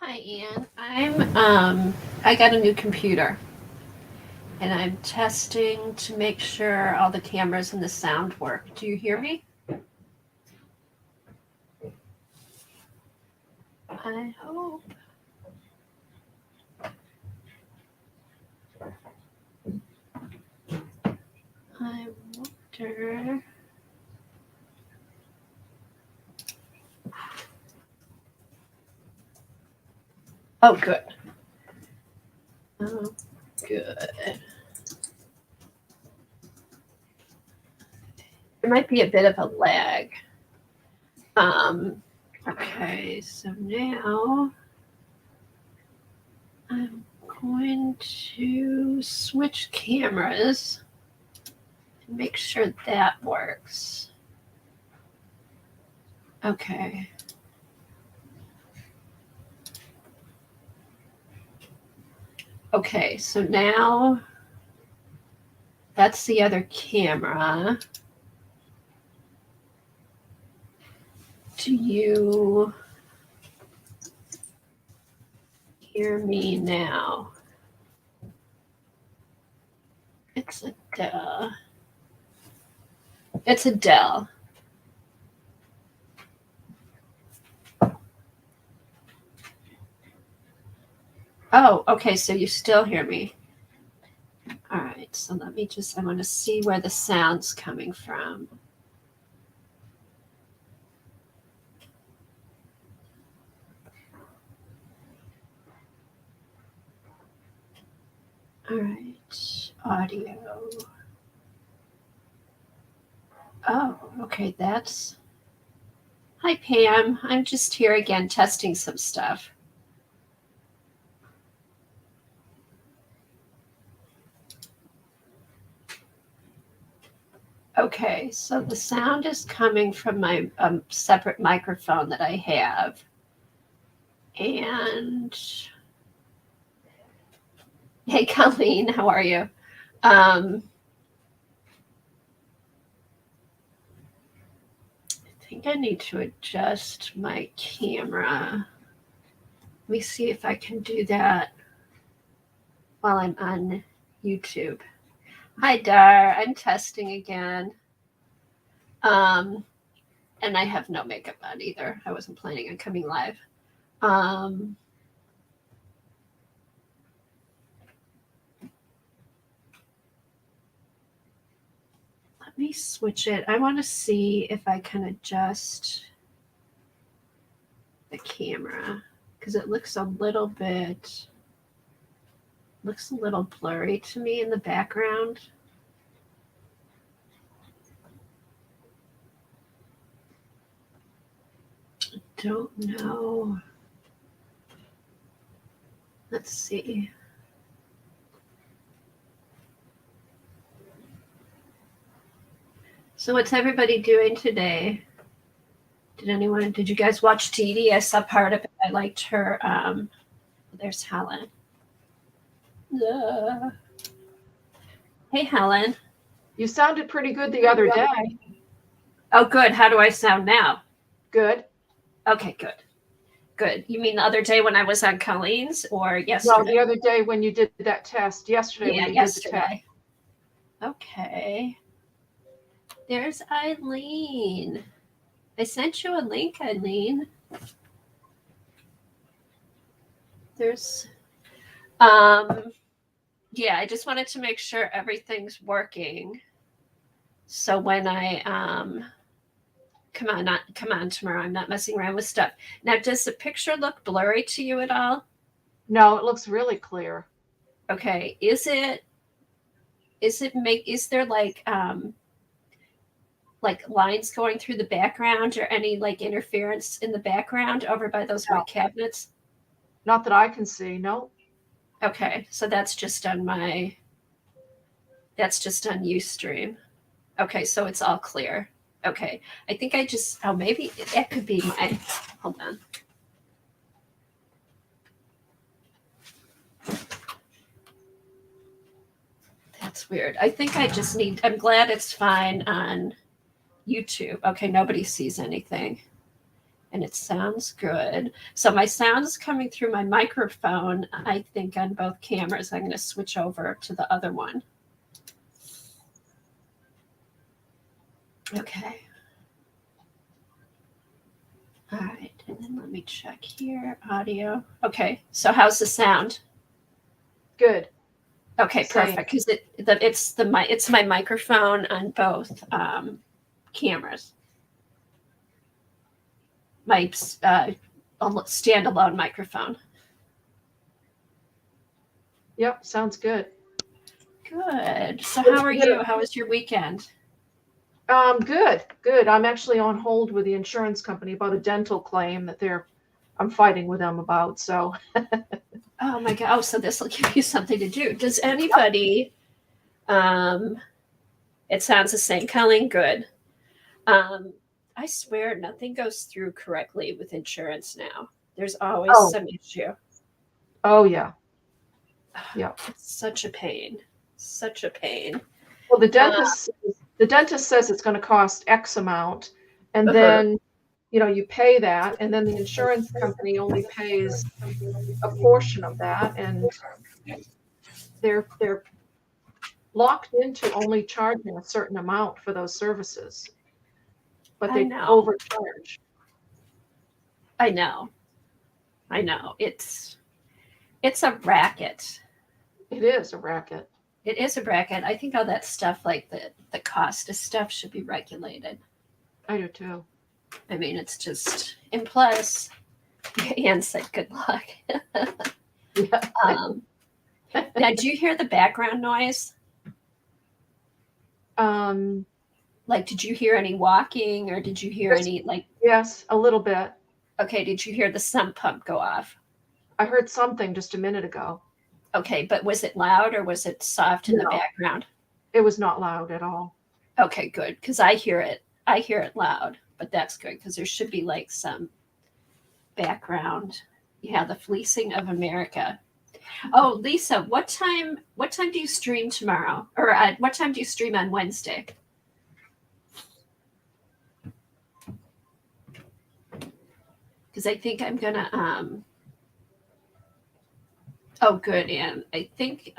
Hi, Anne. I got a new computer and I'm testing to make sure all the cameras and the sound work. Do you hear me? I hope. I wonder. Oh, good. Oh, good. There might be a bit of a lag. Okay, so now I'm going to switch cameras and make sure that works. Okay. Okay, so now that's the other camera. Do you hear me now? It's a Dell. It's a Dell. Oh, okay, so you still hear me. All right, so I want to see where the sound's coming from. All right, audio. Oh, okay, that's. Hi, Pam. I'm just here again testing some stuff. Okay, so the sound is coming from my separate microphone that I have. And hey, Colleen, how are you? I think I need to adjust my camera. Let me see if I can do that while I'm on YouTube. Hi, Dar. I'm testing again. And I have no makeup on either. I wasn't planning on coming live. Let me switch it. I want to see if I can adjust the camera because it looks a little blurry to me in the background. I don't know. Let's see. So what's everybody doing today? Did you guys watch TD? I saw part of it. I liked her. There's Helen. Hey, Helen. You sounded pretty good the other day. Oh, good. How do I sound now? Good. Okay, good. Good. You mean the other day when I was on Colleen's or yesterday? No, the other day when you did that test. Yesterday when you did the test. Okay. There's Eileen. I sent you a link, Eileen. There's yeah, I just wanted to make sure everything's working. So when I come on tomorrow, I'm not messing around with stuff. Now, does the picture look blurry to you at all? No, it looks really clear. Okay. Is there like lines going through the background or any like interference in the background over by those white cabinets? Not that I can see, no. Okay, so that's just on my That's just on Ustream. Okay, so it's all clear. Okay, I think I just, oh, maybe that could be my, hold on. That's weird. I think I just need, I'm glad it's fine on YouTube. Okay, nobody sees anything. And it sounds good. So my sound is coming through my microphone, I think, on both cameras. I'm going to switch over to the other one. Okay. All right, and then let me check here, audio. Okay, so how's the sound? Good. Okay, Same. perfect. Because it's my microphone on both cameras. My standalone microphone. Yep, sounds good. Good. So how are you? How was your weekend? Good. I'm actually on hold with the insurance company about a dental claim that I'm fighting with them about. So. Oh my God. Oh, so this will give you something to do. Does anybody, it sounds the same. Colleen, good. I swear nothing goes through correctly with insurance now. There's always some issue. Oh yeah. Yeah. It's such a pain. Such a pain. Well, the dentist says it's going to cost X amount, and then you pay that, and then the insurance company only pays a portion of that, and they're locked into only charging a certain amount for those services, but they overcharge. I know. It's a racket. It is a racket. It is a racket. I think all that stuff, like the cost of stuff, should be regulated. I do too. I mean, it's just, and plus, Anne said good luck. Yeah. Now, do you hear the background noise? Like, did you hear any walking, or did you hear any, like? Yes, a little bit. Okay, did you hear the sump pump go off? I heard something just a minute ago. Okay, but was it loud or was it soft in the background? It was not loud at all. Okay, good, because I hear it loud, but that's good because there should be like some background. Yeah, the fleecing of America. Oh, Lisa, what time do you stream tomorrow? Or what time do you stream on Wednesday? Because I think I'm gonna oh good, Anne. I think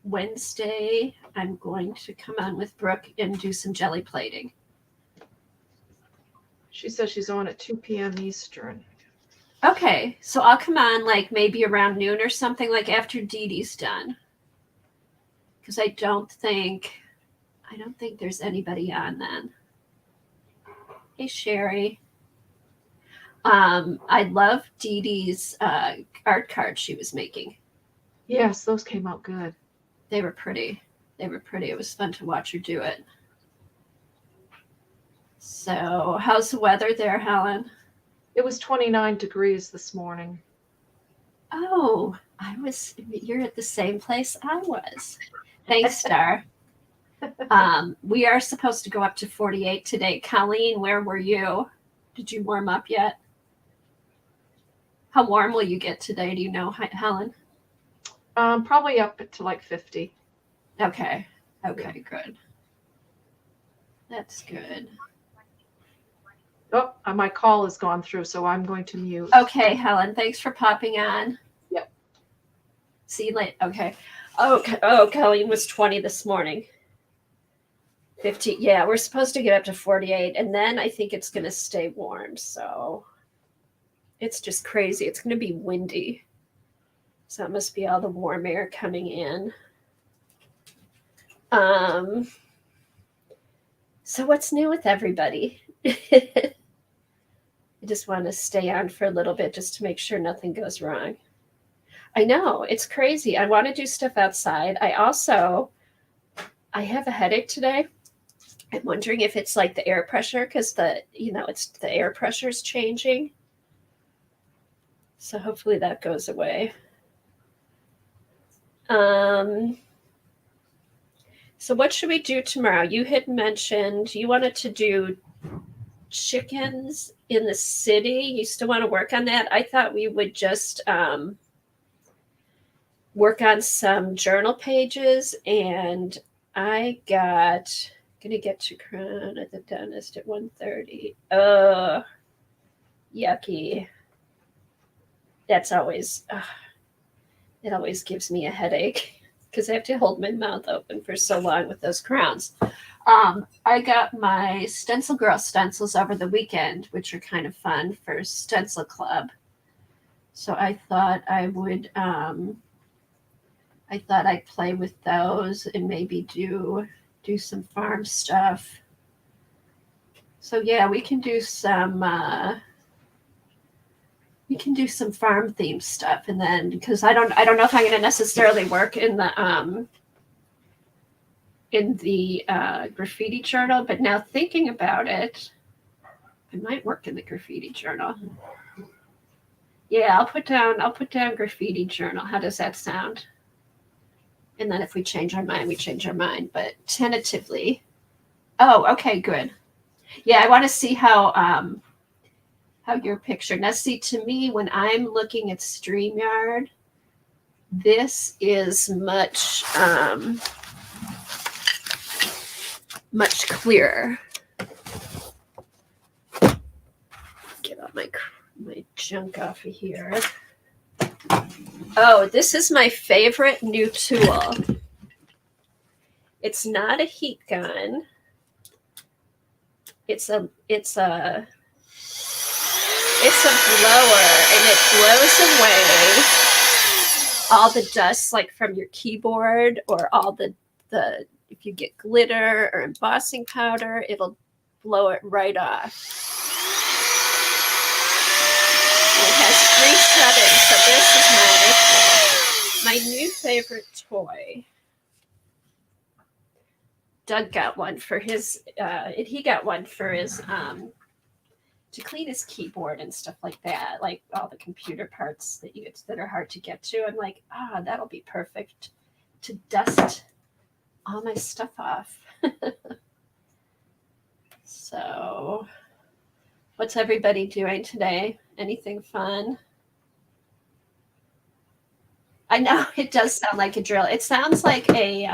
Wednesday I'm going to come on with Brooke and do some jelly plating. She says she's on at 2 p.m. Eastern. Okay, so I'll come on like maybe around noon or something, like after Dee Dee's done. Because I don't think there's anybody on then. Hey, Sherry. I love Dee Dee's art cards she was making. Yes, those came out good. They were pretty. It was fun to watch her do it. So, how's the weather there, Helen? It was 29 degrees this morning. Oh, you're at the same place I was. Thanks, Star. We are supposed to go up to 48 today. Colleen, where were you? Did you warm up yet? How warm will you get today? Do you know, Helen? Probably up to like 50. Okay, good. That's good. Oh, my call has gone through, so I'm going to mute. Okay, Helen, thanks for popping on. Yep. See you later. Okay. Oh, Colleen was 20 this morning. 50. Yeah, we're supposed to get up to 48, and then I think it's going to stay warm. So it's just crazy. It's going to be windy. So it must be all the warm air coming in. So what's new with everybody? I just want to stay on for a little bit just to make sure nothing goes wrong. I know, it's crazy. I want to do stuff outside. I have a headache today. I'm wondering if it's like the air pressure because the air pressure is changing. So hopefully that goes away. So what should we do tomorrow? You had mentioned you wanted to do chickens in the city. You still want to work on that? I thought we would just work on some journal pages, and I got gonna get to Crown at the dentist at 1:30. Yucky. That's always it always gives me a headache because I have to hold my mouth open for so long with those crowns. I got my Stencil Girl stencils over the weekend, which are kind of fun for Stencil Club. So I thought I'd play with those and maybe do some farm stuff. So yeah, we can do some farm themed stuff, and then because I don't know if I'm going to necessarily work in the graffiti journal, but now thinking about it, I might work in the graffiti journal. Yeah, I'll put down graffiti journal. How does that sound? And then if we change our mind, we change our mind. But tentatively, oh, okay, good. Yeah, I want to see how your picture. Now, see, to me, when I'm looking at StreamYard, this is much clearer. Get all my junk off of here. Oh, this is my favorite new tool. It's not a heat gun. It's a blower, and it blows away all the dust, like from your keyboard, or all the if you get glitter or embossing powder, it'll blow it right off. It has 3 settings, so this is my new favorite toy. Doug got one for his he got one for his to clean his keyboard and stuff like that, like all the computer parts that are hard to get to. I'm like, that'll be perfect to dust all my stuff off. So, what's everybody doing today? Anything fun? I know it does sound like a drill. It sounds like a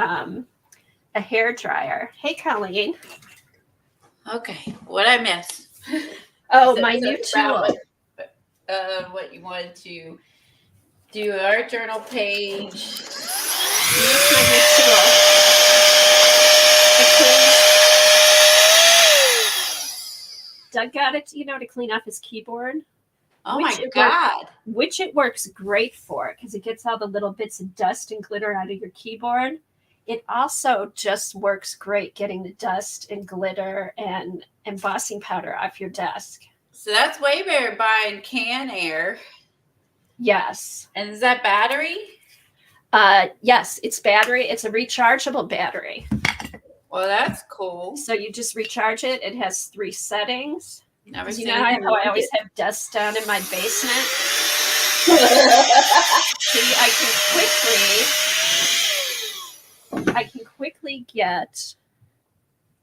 hair dryer. Hey, Colleen. Okay, what I missed? Oh, my new tool. What you wanted to do our journal page. Here's my new tool. Doug got it, to clean off his keyboard. Oh my God. Which it works great for, because it gets all the little bits of dust and glitter out of your keyboard. It also just works great getting the dust and glitter and embossing powder off your desk. So that's way better buying can air. Yes. And is that battery? Yes, it's battery. It's a rechargeable battery. Well, that's cool. So you just recharge it. It has 3 settings. Never seen how I always have dust down in my basement. See, I can quickly get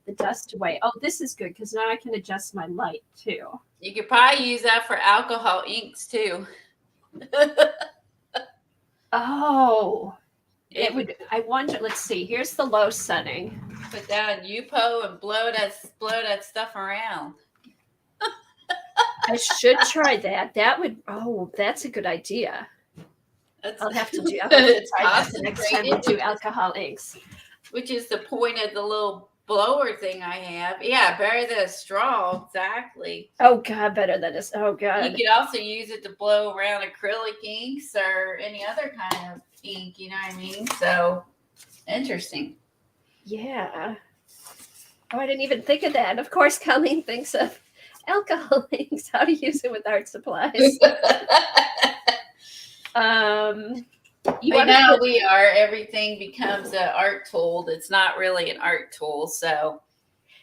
the dust away. Oh, this is good because now I can adjust my light too. You could probably use that for alcohol inks too. Oh, it would. I wonder. Let's see. Here's the low setting. Put down UPO and blow that stuff around. I should try that. That would. Oh, that's a good idea. I'll have to try that the next time we do alcohol inks. Which is the point of the little blower thing I have. Yeah, better than a straw. Exactly. Oh God, better than this. Oh God. You could also use it to blow around acrylic inks or any other kind of ink. You know what I mean? So interesting. Yeah. Oh, I didn't even think of that. Of course, Colleen thinks of alcohol inks, how to use it with art supplies. Everything becomes an art tool. It's not really an art tool. So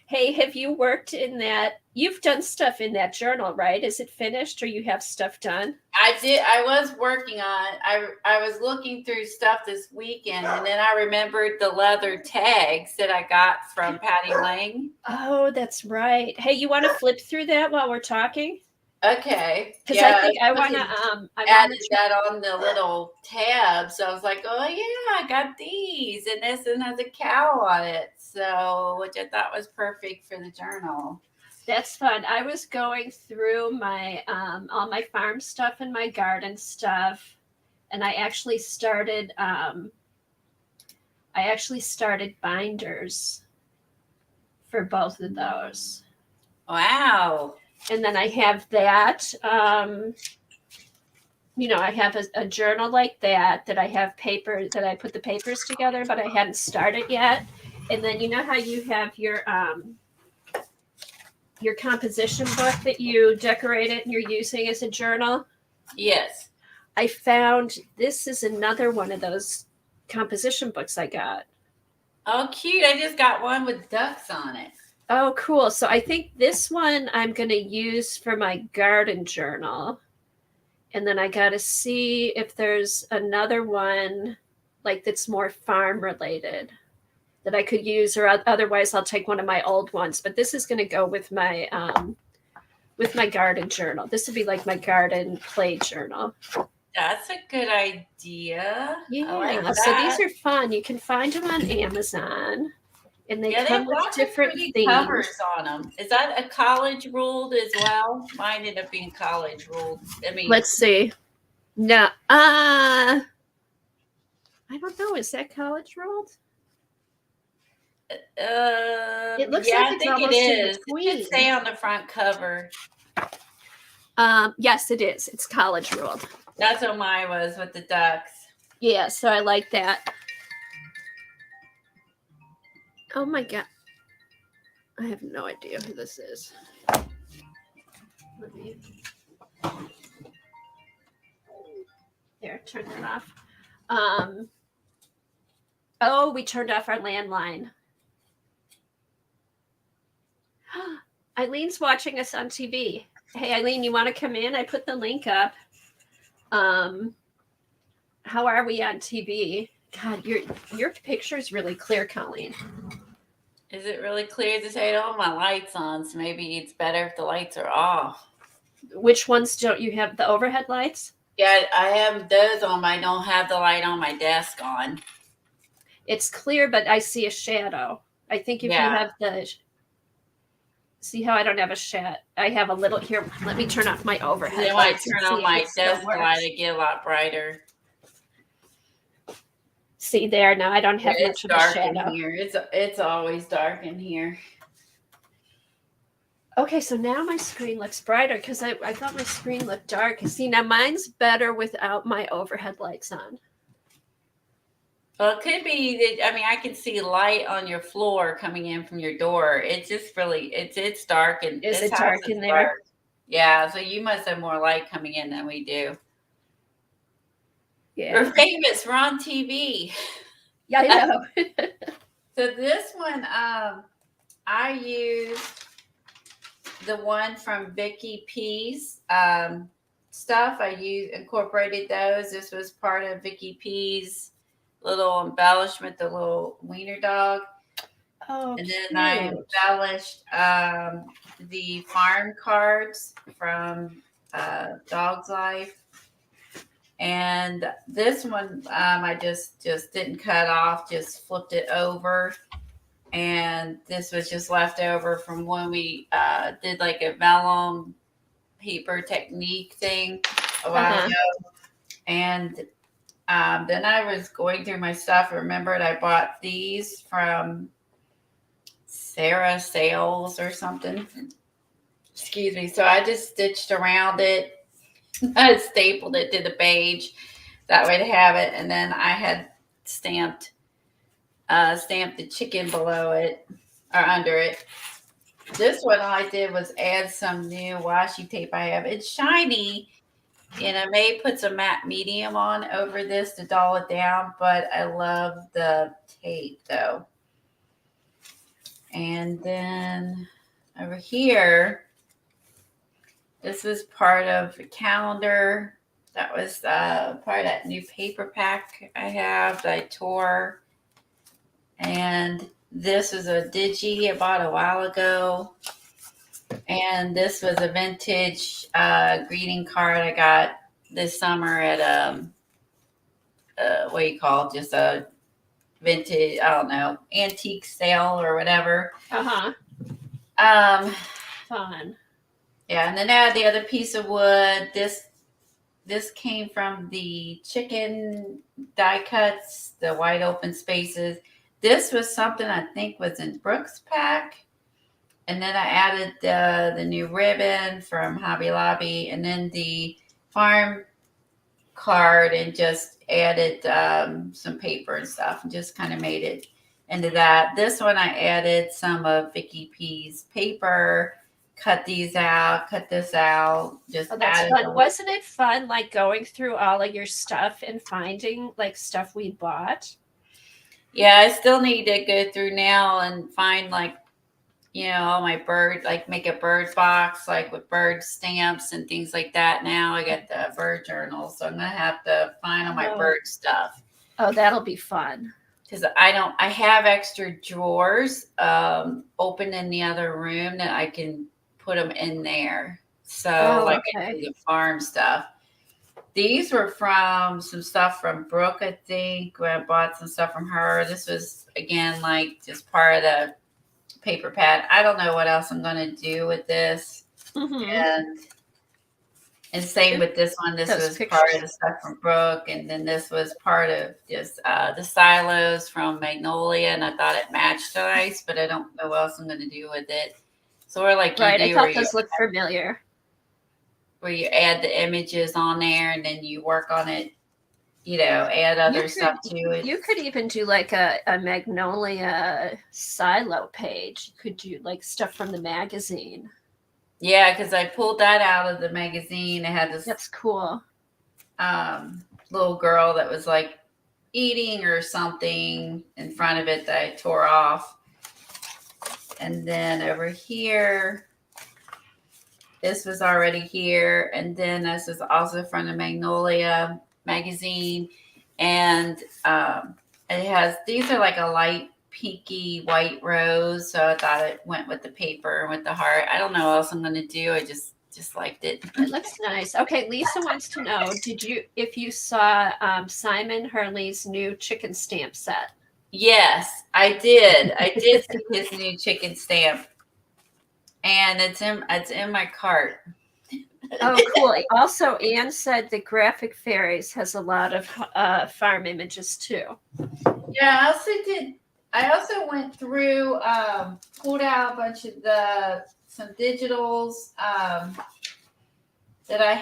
Hey, have you worked in that? You've done stuff in that journal, right? Is it finished or you have stuff done? I did. I was working on it. I was looking through stuff this weekend, and then I remembered the leather tags that I got from Patty Lang. Oh, that's right. Hey, you want to flip through that while we're talking? Okay. Because Yeah, I think I want to. I want added to. that on the little tab. So I was like, oh yeah, I got these, and this one has a cow on it. So, which I thought was perfect for the journal. That's fun. I was going through my all my farm stuff and my garden stuff, and I actually started. I actually started binders for both of those, Wow. and then I have that. I have a journal like that I have paper that I put the papers together, but I hadn't started yet. And then you know how you have your composition book that you decorated and you're using as a journal? Yes. I found this is another one of those composition books I got. Oh, cute. I just got one with ducks on it. Oh, cool. So I think this one I'm going to use for my garden journal. And then I got to see if there's another one like that's more farm related that I could use, or otherwise I'll take one of my old ones. But this is going to go with my garden journal. This would be like my garden play journal. That's a good idea. Yeah. I like So these that. are fun. You can find them on Amazon, and they Yeah, they come have with lots of different pretty themes. covers on them. Is that a college ruled as well? Mine ended up being college ruled. I mean, Let's see. No, I don't know. Is that college ruled? It looks yeah, like I it's think it almost in is. It between. should say on the front cover. Yes, it is. It's college ruled. That's what mine was with the ducks. Yeah, so I like that. Oh my god. I have no idea who this is. Let me. There, turn it off. Oh, we turned off our landline. Eileen's watching us on TV. Hey, Eileen, you want to come in? I put the link up. How are we on TV? God, your picture is really clear, Colleen. Is it really clear to say I don't have my lights on? So maybe it's better if the lights are off. Which ones don't you have? The overhead lights? Yeah, I have those on. I don't have the light on my desk on. It's clear, but I see a shadow. I think if you have the. See how I don't have a shadow? I have a little here. Let me turn off my overhead. Then when I turn on my desk light, it get a lot brighter. See there? Now I don't have much of a shadow. In here. It's always dark in here. Okay, so now my screen looks brighter because I thought my screen looked dark. See, now mine's better without my overhead lights on. Well, it could be that, I mean, I can see light on your floor coming in from your door. It's just really, it's dark. And is it dark in there? Dark. Yeah, so you must have more light coming in than we do. Yeah. We're famous. We're on TV. Yeah, I know. So this one, I used the one from Vicky P's stuff. I incorporated those. This was part of Vicky P's little embellishment, the little wiener dog. Oh, and then cute. I embellished the farm cards from Dog's Life. And this one I just didn't cut off, just flipped it over. And this was just left over from when we did like a vellum paper technique thing a while ago. And then I was going through my stuff. I remembered I bought these from Sarah Sales or something. Excuse me. So I just stitched around it. I stapled it to the page that way to have it. And then I had stamped the chicken below it or under it. This one all I did was add some new washi tape I have. It's shiny. And I may put some matte medium on over this to dull it down, but I love the tape though. And then over here, this was part of a calendar. That was part of that new paper pack I have that I tore. And this is a digi I bought a while ago. And this was a vintage greeting card I got this summer at what do you call it? Just a vintage, I don't know, antique sale or whatever. Fun. Yeah, and then I had the other piece of wood. This came from the chicken die cuts, the wide open spaces. This was something I think was in Brooks pack. And then I added the new ribbon from Hobby Lobby, and then the farm card, and just added some paper and stuff, and just kind of made it into that. This one I added some of Vicky P's paper, cut this out, just that's added. fun. Wasn't it fun, like going through all of your stuff and finding like stuff we bought? Yeah, I still need to go through now and find like, all my bird, like make a bird box, like with bird stamps and things like that. Now I got the bird journal, so I'm gonna have to find all my bird stuff. Oh, that'll be fun. Because I have extra drawers open in the other room that I can put them in there. So I do the farm stuff. These were from some stuff from Brooke, I think, where I bought some stuff from her. This was, again, like just part of the paper pad. I don't know what else I'm going to do with this. And same with this one. This was part of the stuff from Brooke. And then this was part of just the silos from Magnolia. And I thought it matched nice, but I don't know what else I'm going to do with it. So we're like, I thought those looked familiar. Where you add the images on there and then you work on it, add other stuff to it. You could even do like a Magnolia silo page. You could do like stuff from the magazine. Yeah, because I pulled that out of the magazine. It had this. That's cool. Little girl that was like eating or something in front of it that I tore off. And then over here, this was already here. And then this is also from the Magnolia magazine. And it has, these are like a light pinky white rose. So I thought it went with the paper and with the heart. I don't know what else I'm going to do. I just liked it. It looks nice. Okay, Lisa wants to know, if you saw Simon Hurley's new chicken stamp set? Yes, I did. I did see his new chicken stamp. And it's in my cart. Oh, cool. Also, Anne said that Graphic Fairies has a lot of farm images too. Yeah, I also went through, pulled out a bunch of some digitals that I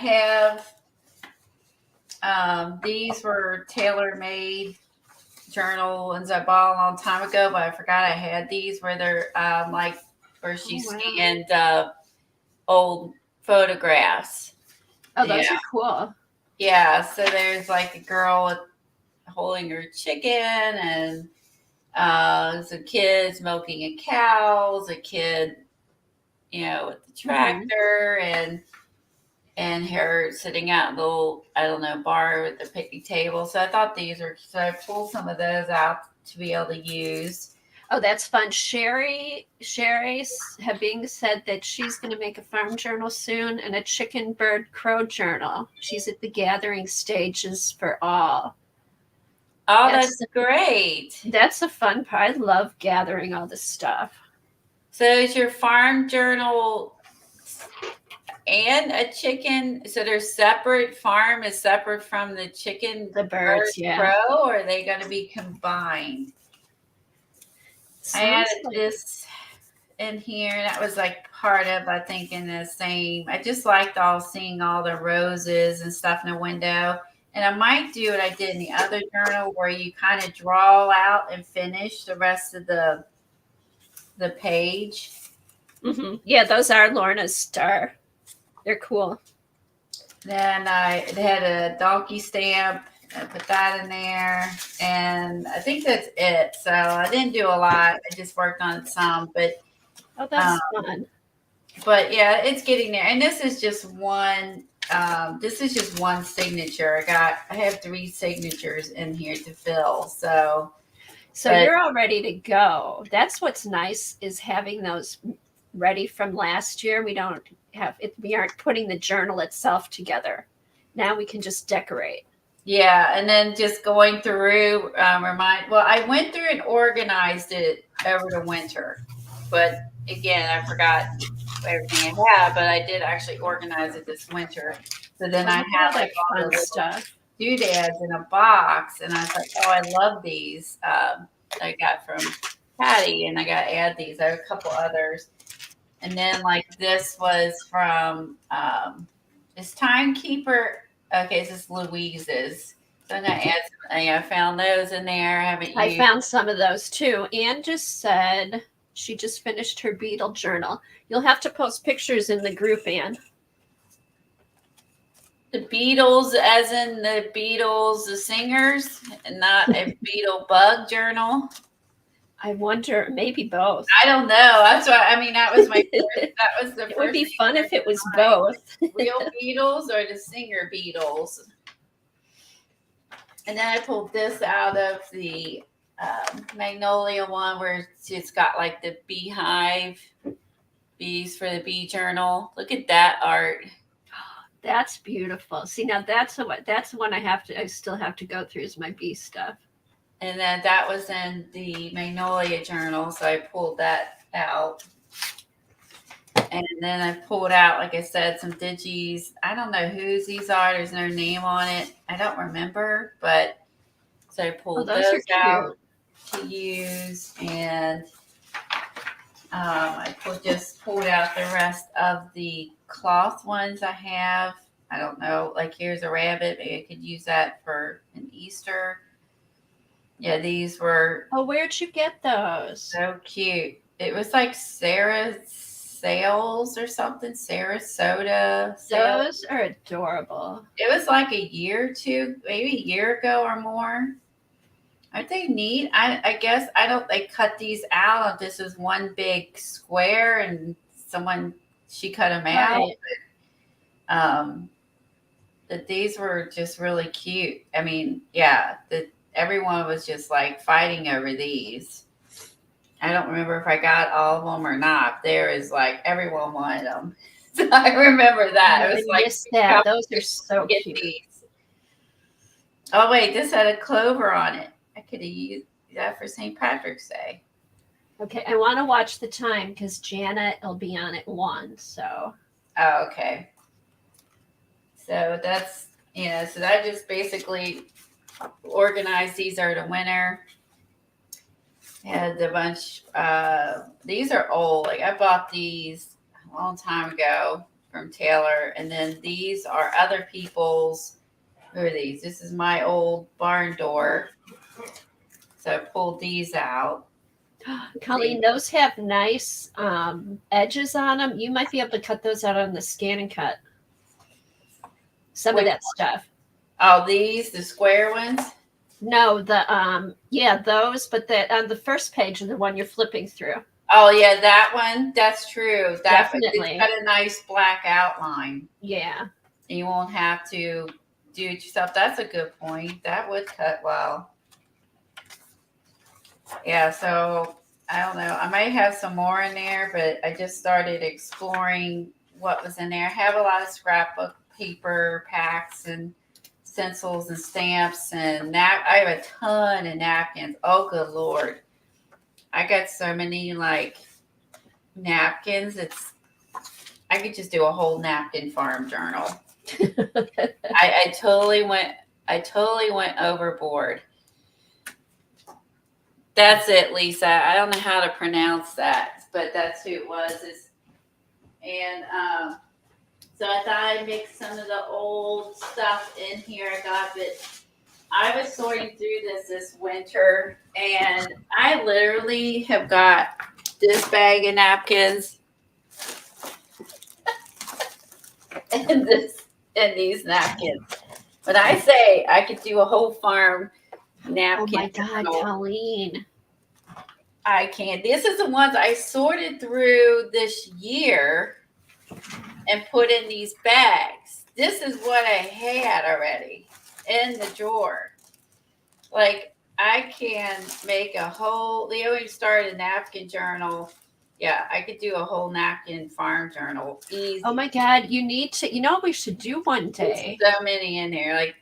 have. These were tailor-made journal ones I bought a long time ago, but I forgot I had these where they're where she scanned old photographs. Oh, those are cool. Yeah, so there's like a girl holding her chicken, and some kids milking a cow, a kid, with the tractor, and her sitting out in the little, I don't know, bar with the picnic table. So I thought so I pulled some of those out to be able to use. Oh, that's fun. Sherry Habing said that she's going to make a farm journal soon and a chicken, bird, crow journal. She's at the gathering stages for all. Oh, that's great. That's a fun part. I love gathering all this stuff. So is your farm journal and a chicken, so they're separate, farm is separate from the chicken, the birds, crow, or are they going to be combined? I added this in here. That was like part of, I think, in the same. I just liked seeing all the roses and stuff in the window. And I might do what I did in the other journal where you kind of draw out and finish the rest of the page. Mm-hmm. Yeah, those are Lorna's star. They're cool. Then they had a donkey stamp I put that in there, and I think that's it. So I didn't do a lot. I just worked on some, Oh, that's fun. but yeah, it's getting there. And this is just one. This is just one signature. I have 3 signatures in here to fill. So you're all ready to go. That's what's nice is having those ready from last year. We don't have it. We aren't putting the journal itself together. Now we can just decorate. yeah, and then just going through I went through and organized it over the winter, but again, I forgot everything I had, but I did actually organize it this winter. So then I had like all the fun little stuff. doodads in a box, and I was like, oh, I love these. I got from Patty, and I got to add these. I have a couple others. And then like this was from this Timekeeper. Okay, this is Louise's. So I'm gonna add some, I found those in there. I found some of those too. Anne just said she just finished her beetle journal. You'll have to post pictures in the group, Anne. The Beatles, as in the Beatles, the singers, and not a beetle bug journal. I wonder, maybe both. I don't know. That's why. I mean, that was my. That was the. It would be fun if it was both. Real Beatles or the singer Beatles. And then I pulled this out of the Magnolia one, where it's got like the beehive bees for the bee journal. Look at that art. That's beautiful. See, now that's the one I still have to go through is my bee stuff. And then that was in the Magnolia journal, so I pulled that out. And then I pulled out, like I said, some digis. I don't know whose these are. There's no name on it. I don't remember, but so I pulled those out to use, and I just pulled out the rest of the cloth ones I have. I don't know, like here's a rabbit. Maybe I could use that for an Easter. Yeah, these were. Oh, where'd you get those? So cute. It was like Sarah Sales or something. Sarasota. Those are adorable. It was like a year or two, maybe a year ago or more. Aren't they neat? I guess they cut these out. This is one big square, and she cut them out. But, that these were just really cute. I mean, yeah, everyone was just like fighting over these. I don't remember if I got all of them or not. There is like everyone wanted them. So I remember that. It was like that. Those are so cute. These. Oh wait, this had a clover on it. I could have used that for St. Patrick's Day. Okay, I want to watch the time because Janet will be on at 1. So. Oh, okay. So that's so that just basically organized these are the winter. Had a bunch. These are old. Like I bought these a long time ago from Taylor, and then these are other people's. Who are these? This is my old barn door. So I pulled these out. Colleen, those have nice edges on them. You might be able to cut those out on the Scan and Cut. Some of that stuff. Oh, the square ones? No, those, but on the first page of the one you're flipping through. Oh yeah, that one. That's true. Definitely. It's got a nice black outline. Yeah. And you won't have to do it yourself. That's a good point. That would cut well. Yeah, so I don't know. I might have some more in there, but I just started exploring what was in there. I have a lot of scrapbook paper packs and stencils and stamps, and I have a ton of napkins. Oh, good Lord. I got so many like napkins. I could just do a whole napkin farm journal. I totally went overboard. That's it, Lisa. I don't know how to pronounce that, but that's who it was. And so I thought I'd mix some of the old stuff in here. I was sorting through this winter, and I literally have got this bag of napkins and these napkins. But I say I could do a whole farm Oh napkin my God, journal. Colleen. I can't. This is the ones I sorted through this year and put in these bags. This is what I had already in the drawer. Like I can make a whole. They always started a napkin journal. Yeah, I could do a whole napkin farm journal easy. Oh my God, you need to. You know what we should do one day? There's so many in there, like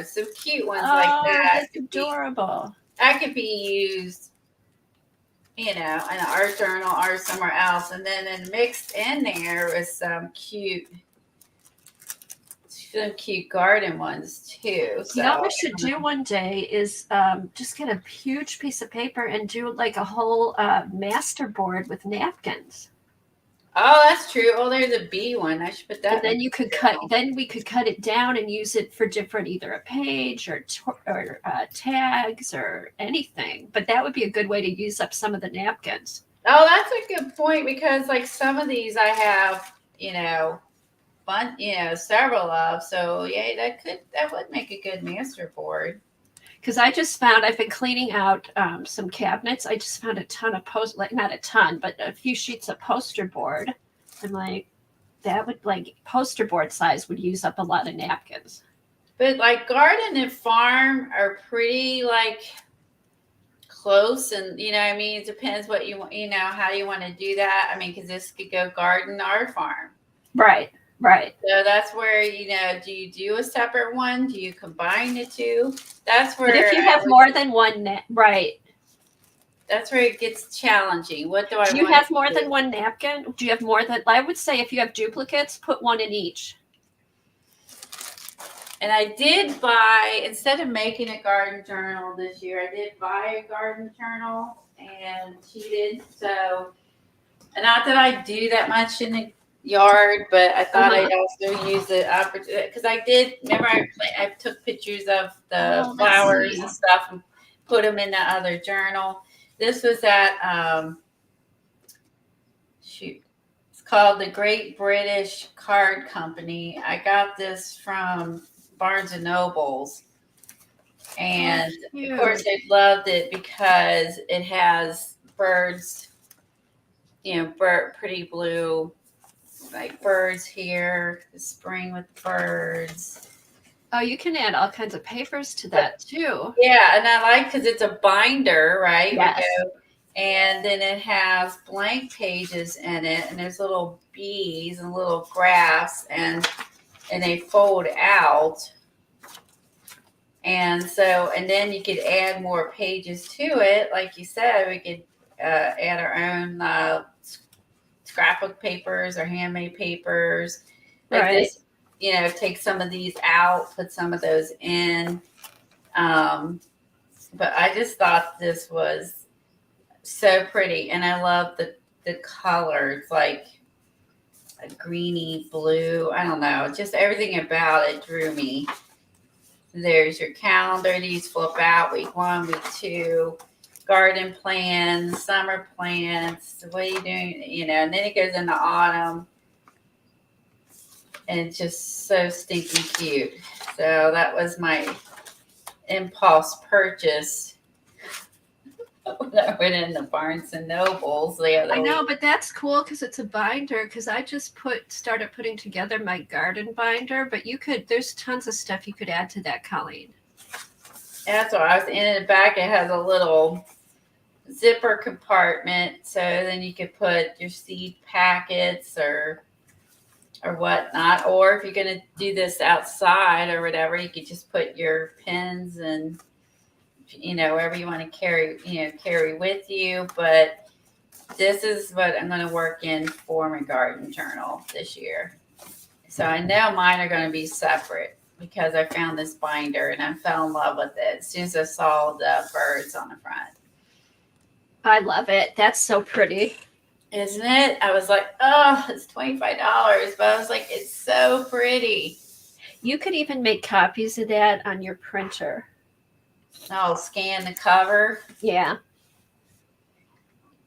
some cute ones like Oh, that. that's adorable. That could be used, in an art journal or somewhere else, and then mixed in there with some cute garden ones too. You know what So we should do one day is just get a huge piece of paper and do like a whole master board with napkins. oh, that's true. Oh, there's a bee one. I should put that. And then you could cut. Then we could cut it down and use it for different, either a page or tags or anything. But that would be a good way to use up some of the napkins. Oh, that's a good point, because like some of these I have, several of. So yeah, that would make a good master board. Because I just found, I've been cleaning out some cabinets. I just found a ton of not a ton, but a few sheets of poster board. I'm like, that would, like, poster board size would use up a lot of napkins. But like garden and farm are pretty like close, and what I mean, it depends what you want, how you want to do that. I mean, because this could go garden or farm. Right. So that's where, do you do a separate one? Do you combine the two? That's where. But if you have more than one, right. That's where it gets challenging. What do I want? Do you have more than one napkin? Do you have more than, I would say if you have duplicates, put one in each. And I did buy, instead of making a garden journal this year, I did buy a garden journal and cheated. So, and not that I do that much in the yard, but I thought I'd also use the opportunity, because I did. Remember, I took pictures of the flowers and stuff and put them in the other journal. This was at it's called the Great British Card Company. I got this from Barnes and Nobles, and of course I loved it because it has birds, pretty blue, like birds here, the spring with the birds. Oh, you can add all kinds of papers to that too. Yeah, and I like, because it's a binder, right? Yes. And then it has blank pages in it, and there's little bees and little graphs, and they fold out. And so, and then you could add more pages to it. Like you said, we could add our own scrapbook papers or handmade papers. Like right. This, take some of these out, put some of those in. But I just thought this was so pretty, and I love the color. It's like a greeny blue. I don't know, just everything about it drew me. There's your calendar. These flip out: week 1, week 2, garden plans, summer plants. What are you doing? And then it goes into autumn, and it's just so stinking cute. So that was my impulse purchase when I went into Barnes and Nobles the other week. I know, but that's cool because it's a binder. Because I just started putting together my garden binder, but there's tons of stuff you could add to that, Colleen. That's what I was in the back. It has a little zipper compartment, so then you could put your seed packets or whatnot. Or if you're going to do this outside or whatever, you could just put your pens and wherever you want to carry with you. But this is what I'm going to work in for my garden journal this year. So I know mine are going to be separate because I found this binder and I fell in love with it as soon as I saw the birds on the front. I love it. That's so pretty. Isn't it? I was like, oh, it's $25. But I was like, it's so pretty. You could even make copies of that on your printer. I'll scan the cover. Yeah.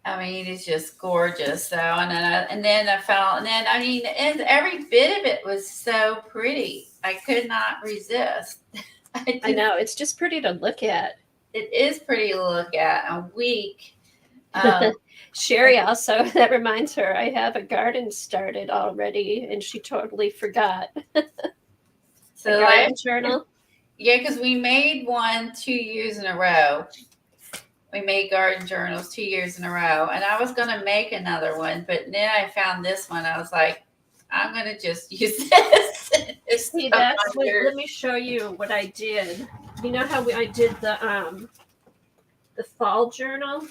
I mean, it's just gorgeous. So, and then I felt, and then I mean, and every bit of it was so pretty. I could not resist. I know, it's just pretty to look at. It is pretty to look at. A week. Um, Sherry also, that reminds her, I have a garden started already, and she totally forgot. so The like, garden journal. yeah, because we made one 2 years in a row. We made garden journals 2 years in a row, and I was gonna make another one, but then I found this one. I was like, I'm gonna just use this. It's See, so that's what, under- let me show you what I did. You know how I did the fall journal?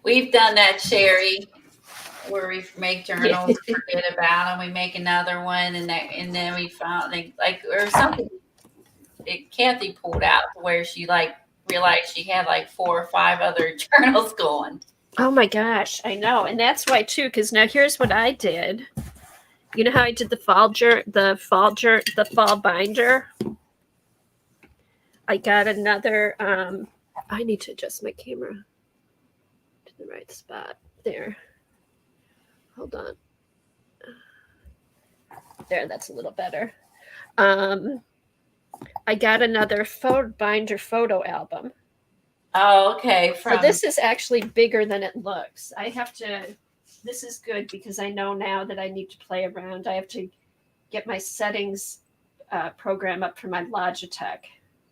We've done that, Sherry, where we make journals, forget about them. We make another one, and then we found like or something. Kathy pulled out where she like realized she had like 4 or 5 other journals going. Oh my gosh, I know. And that's why too, because now here's what I did. You know how I did the fall binder? I got another I need to adjust my camera to the right spot. There. Hold on. There, that's a little better. I got another binder photo album. Oh, okay. So this is actually bigger than it looks. I have to, this is good because I know now that I need to play around. I have to get my settings program up for my Logitech.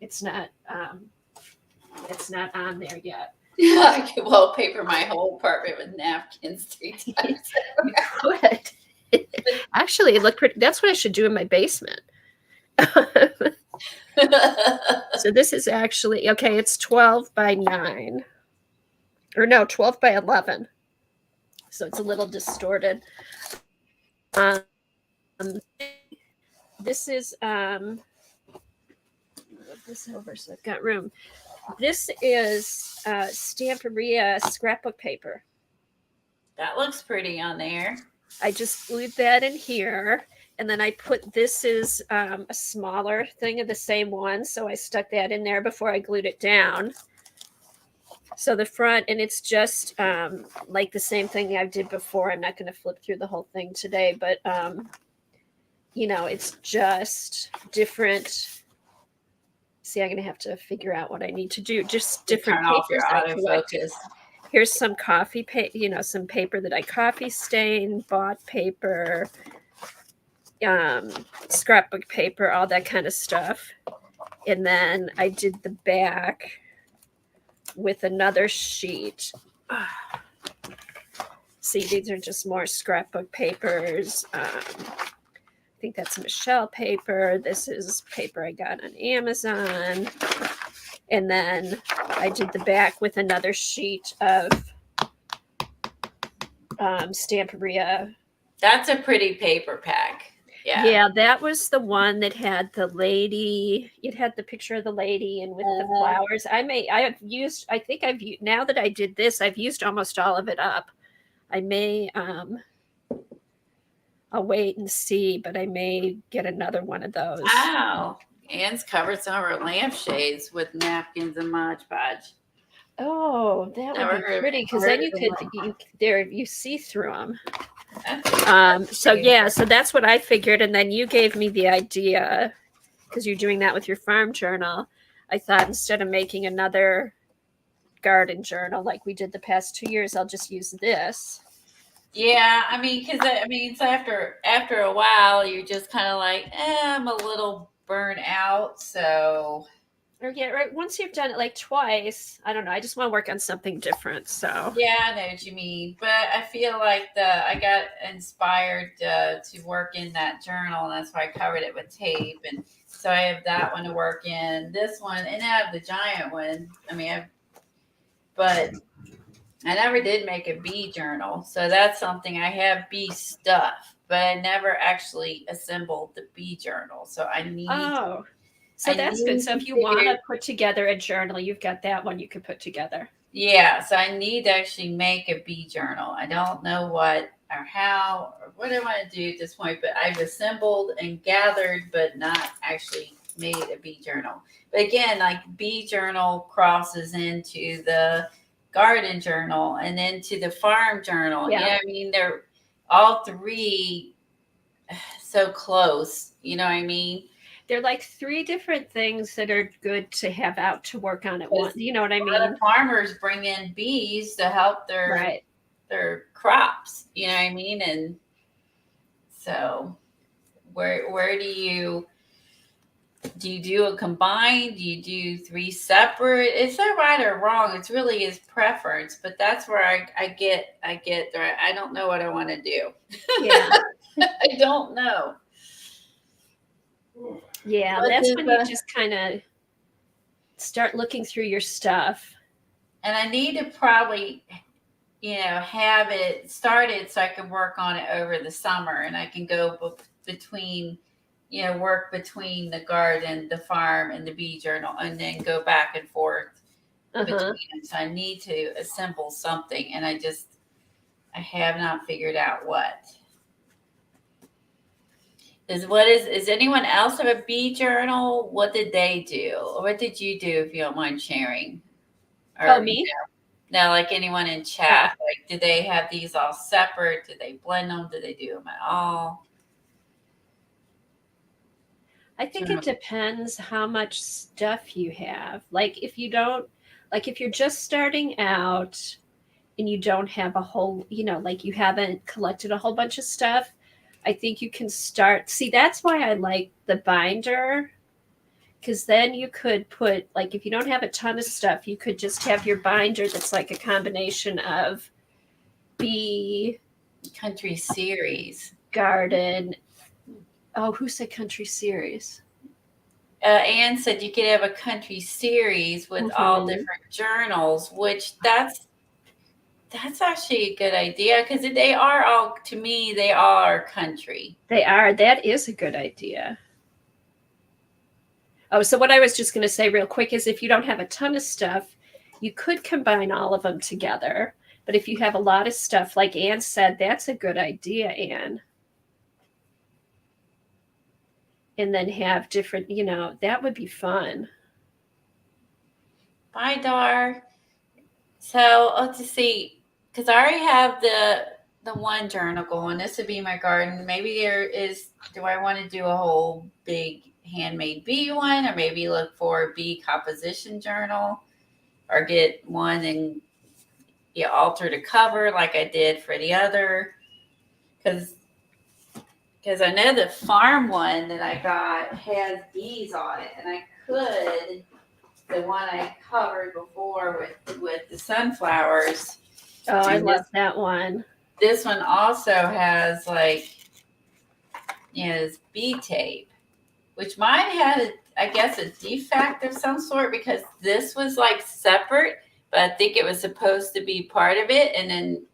It's not on there yet. Yeah, I could wallpaper my whole apartment with napkins 3 times. You could. Actually, it looked pretty. That's what I should do in my basement. So this is actually, okay, it's 12 by 9. Or no, 12 by 11. So it's a little distorted. This is, move this over so I've got room. This is Stamperia scrapbook paper. That looks pretty on there. I just glued that in here. And then I put, this is a smaller thing of the same one. So I stuck that in there before I glued it down. So the front, and it's just like the same thing I did before. I'm not going to flip through the whole thing today, but you know, it's just different. See, I'm going to have to figure out what I need to do. Just different Turn off your papers I collected. autofocus. Here's some coffee paper, you know, some paper that I coffee stained, bought paper, scrapbook paper, all that kind of stuff. And then I did the back with another sheet. See, these are just more scrapbook papers. I think that's Michelle paper. This is paper I got on Amazon. And then I did the back with another sheet of Stamperia. That's a pretty paper pack. Yeah. Yeah, that was the one that had the lady. It had the picture of the lady and with the flowers. Now that I did this, I've used almost all of it up. I may, I'll wait and see, but I may get another one of those. Wow. Anne's covered some of her lampshades with napkins and Mod Podge. Oh, that would be pretty because then you see through them. So that's what I figured, and then you gave me the idea because you're doing that with your farm journal. I thought instead of making another garden journal like we did the past 2 years, I'll just use this. Yeah, I mean, so after a while, you're just kind of like, I'm a little burnt out, so. Or yeah, right. Once you've done it like twice, I don't know. I just want to work on something different. So yeah, I know what you mean. But I feel like I got inspired to work in that journal, and that's why I covered it with tape. And so I have that one to work in, this one, and I have the giant one. I mean, but I never did make a bee journal, so that's something. I have bee stuff, but I never actually assembled the bee journal. So I need. Oh. So that's good. So if you want to put together a journal, you've got that one you could put together. Yeah. So I need to actually make a bee journal. I don't know what or how or what I want to do at this point, but I've assembled and gathered, but not actually made a bee journal. But again, like bee journal crosses into the garden journal and into the farm journal. Yeah. You know what I mean? They're all three so close. You know what I mean? They're like three different things that are good to have out to work on at once. You know what I A lot mean? of farmers bring in bees to help Right. their crops. You know what I mean? And so where do you do a combined? Do you do three separate? Is that right or wrong? It's really his preference, but that's where I get there. I don't know what I want to do. Yeah. I don't know. Yeah. What That's is when you just kind of start looking through your stuff. And I need to probably, have it started so I can work on it over the summer, and I can go between, work between the garden, the farm, and the bee journal, and then go back and forth between them. So I need to assemble something, and I have not figured out what. Is anyone else have a bee journal? What did they do? Or what did you do, if you don't mind sharing? Or, Me? No, like anyone in chat. Like, do they have these all separate? Do they blend them? Do they do them at all? I think it depends how much stuff you have. Like if you're just starting out and you don't have a whole, like you haven't collected a whole bunch of stuff, I think you can start. See, that's why I like the binder, because then you could put, like, if you don't have a ton of stuff, you could just have your binder that's like a combination of bee, country series, garden. Oh, who said country series? Anne said you could have a country series with all different journals, which that's actually a good idea, because they are all, to me, they are country. They are. That is a good idea. Oh, so what I was just going to say real quick is if you don't have a ton of stuff, you could combine all of them together. But if you have a lot of stuff, like Anne said, that's a good idea, Anne. And then have different, that would be fun. Bye, Dar. So let's just see, because I already have the one journal going. This would be my garden. Maybe do I want to do a whole big handmade bee one, or maybe look for a bee composition journal, or get one and alter the cover like I did for the other, because I know the farm one that I got has bees on it, and I could, the one I covered before with the sunflowers. Oh, I love that one. This one also has this bee tape, which mine had, I guess, a defect of some sort, because this was like separate, but I think it was supposed to be part of it, and then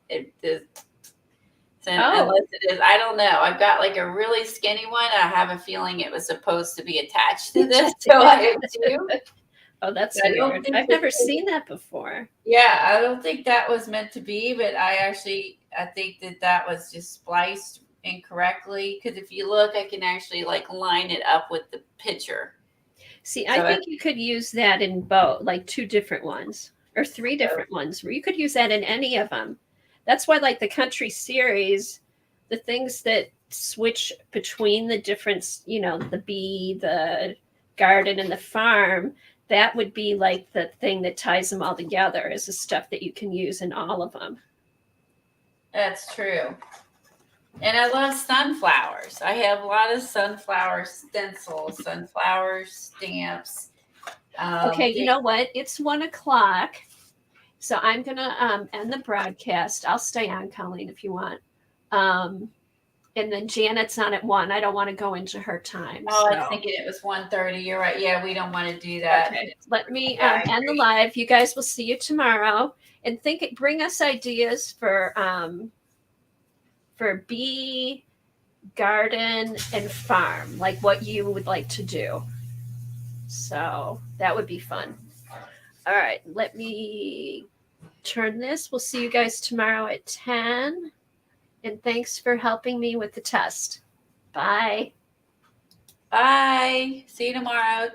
unless it is, I don't know. I've got like a really skinny one. I have a feeling it was supposed to be attached to this, so I have two. Oh, that's weird. I've never seen that before. Yeah, I don't think that was meant to be, but I think that was just spliced incorrectly, because if you look, I can actually like line it up with the picture. See, I think you could use that in both, like two different ones or three different ones, where you could use that in any of them. That's why, like the country series, the things that switch between the different, the bee, the garden, and the farm, that would be like the thing that ties them all together, is the stuff that you can use in all of them. That's true. And I love sunflowers. I have a lot of sunflower stencils, sunflower stamps. Okay, you know what? It's 1:00. So I'm going to end the broadcast. I'll stay on, Colleen, if you want. And then Janet's on at 1:00. I don't want to go into her time. Oh, I was thinking it was 1:30. You're right. Yeah, we don't want to do that. Okay. Let me end the live. You guys will see you tomorrow. And bring us ideas for bee, garden, and farm, like what you would like to do. So that would be fun. All right, let me turn this. We'll see you guys tomorrow at 10. And thanks for helping me with the test. Bye. Bye. See you tomorrow.